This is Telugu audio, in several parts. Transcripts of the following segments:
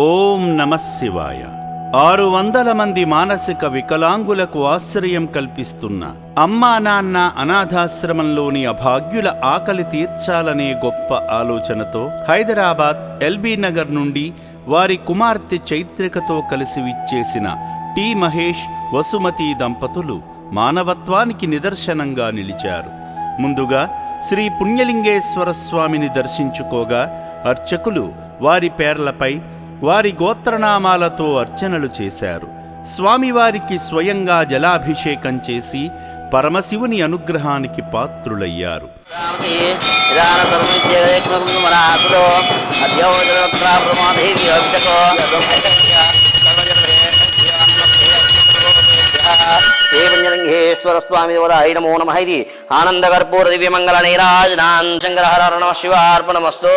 ఓం నమః శివాయ. 600 మంది మానసిక వికలాంగులకు ఆశ్రయం కల్పిస్తున్న అమ్మా నాన్న అనాథాశ్రమంలోని అభాగ్యుల ఆకలి తీర్చాలనే గొప్ప ఆలోచనతో హైదరాబాద్ ఎల్బీ నగర్ నుండి వారి కుమార్తె చైత్రికతో కలిసి విచ్చేసిన టి మహేష్, వసుమతి దంపతులు మానవత్వానికి నిదర్శనంగా నిలిచారు. ముందుగా శ్రీ పుణ్యలింగేశ్వర స్వామిని దర్శించుకోగా అర్చకులు వారి పేర్లపై వారి గోత్రనామాలతో అర్చనలు చేశారు. స్వామివారికి స్వయంగా జలాభిషేకం చేసి పరమశివుని అనుగ్రహానికి పాత్రులయ్యారు. పుణ్యలింగేశ్వర స్వామి దేవరాయ నమో నమః. ఇది ఆనందకర్పూర దివ్యమంగళ నీరాజనాన్ శంకరహర నమః శివార్పణమస్తు.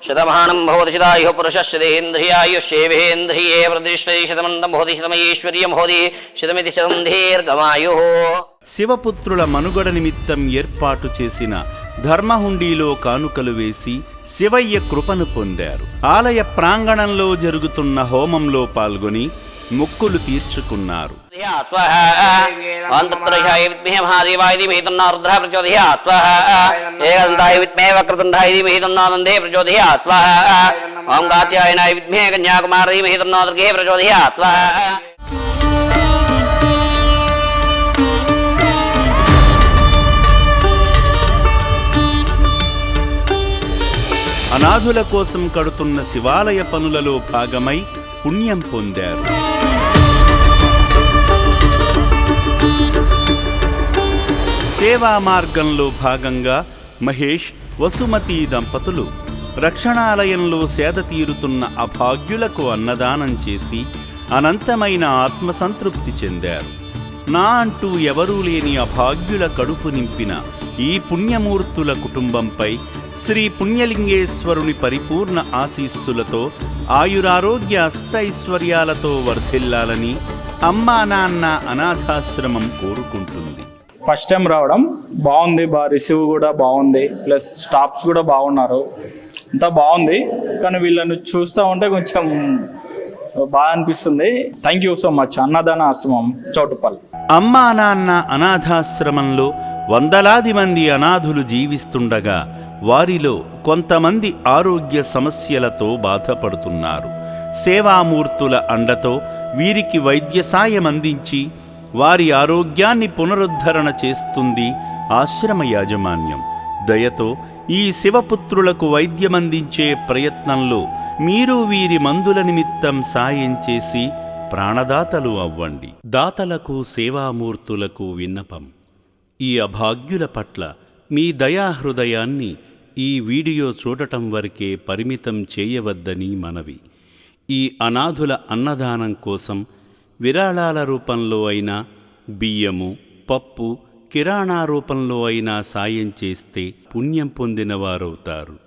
శతమానం భవతి శతాయుః పురుషస్య ప్రతిష్ఠతి శతమంతం భవతి శతమైశ్వర్యం భవతి శతమితి శతం దీర్ఘమాయుః. శివపుత్రుల మనుగడ నిమిత్తం ఏర్పాటు చేసిన ధర్మహుండీలో కానుకలు వేసి శివయ్య కృపను పొందారు. ఆలయ ప్రాంగణంలో జరుగుతున్న హోమంలో పాల్గొని మొక్కులు తీర్చుకున్నారు. అనాథుల కోసం కడుతున్న శివాలయ పనులలో భాగమై పుణ్యం పొందారు. సేవా మార్గంలో భాగంగా మహేష్, వసుమతి దంపతులు రక్షణాలయంలో సేద తీరుతున్న అభాగ్యులకు అన్నదానం చేసి అనంతమైన ఆత్మసంతృప్తి చెందారు. నా అంటూ ఎవరూ లేని అభాగ్యుల కడుపు నింపిన ఈ పుణ్యమూర్తుల కుటుంబంపై శ్రీ పుణ్యలింగేశ్వరుని పరిపూర్ణ ఆశీస్సులతో ఆయురారోగ్య అష్టైశ్వర్యాలతో వర్ధిల్లాలని అమ్మా నాన్న అనాథాశ్రమం కోరుకుంటుంది. ఫస్ట్ టైం రావడం బాగుంది, రిసీవ్ కూడా బాగుంది, ప్లస్ స్టాఫ్స్ కూడా బాగున్నారు, అంతా బాగుంది. కానీ వీళ్ళని చూస్తూ ఉంటే కొంచెం బాగా అనిపిస్తుంది. థ్యాంక్ యూ సో మచ్ అన్నదాన ఆశ్రమం చౌటుపల్లి. అమ్మా నాన్న అనాథాశ్రమంలో వందలాది మంది అనాథులు జీవిస్తుండగా వారిలో కొంతమంది ఆరోగ్య సమస్యలతో బాధపడుతున్నారు. సేవామూర్తుల అండతో వీరికి వైద్య సాయం అందించి వారి ఆరోగ్యాన్ని పునరుద్ధరణ చేస్తుంది ఆశ్రమ యాజమాన్యం. దయతో ఈ శివపుత్రులకు వైద్యమందించే ప్రయత్నంలో మీరు వీరి మందుల నిమిత్తం సాయం చేసి ప్రాణదాతలు అవ్వండి. దాతలకు, సేవామూర్తులకు విన్నపం: ఈ అభాగ్యుల పట్ల మీ దయాహృదయాన్ని ఈ వీడియో చూడటం వరకే పరిమితం చేయవద్దని మనవి. ఈ అనాథుల అన్నదానం కోసం విరాళాల రూపంలో అయినా, బియ్యము, పప్పు, కిరాణా రూపంలో అయినా సాయం చేస్తే పుణ్యం పొందినవారవుతారు.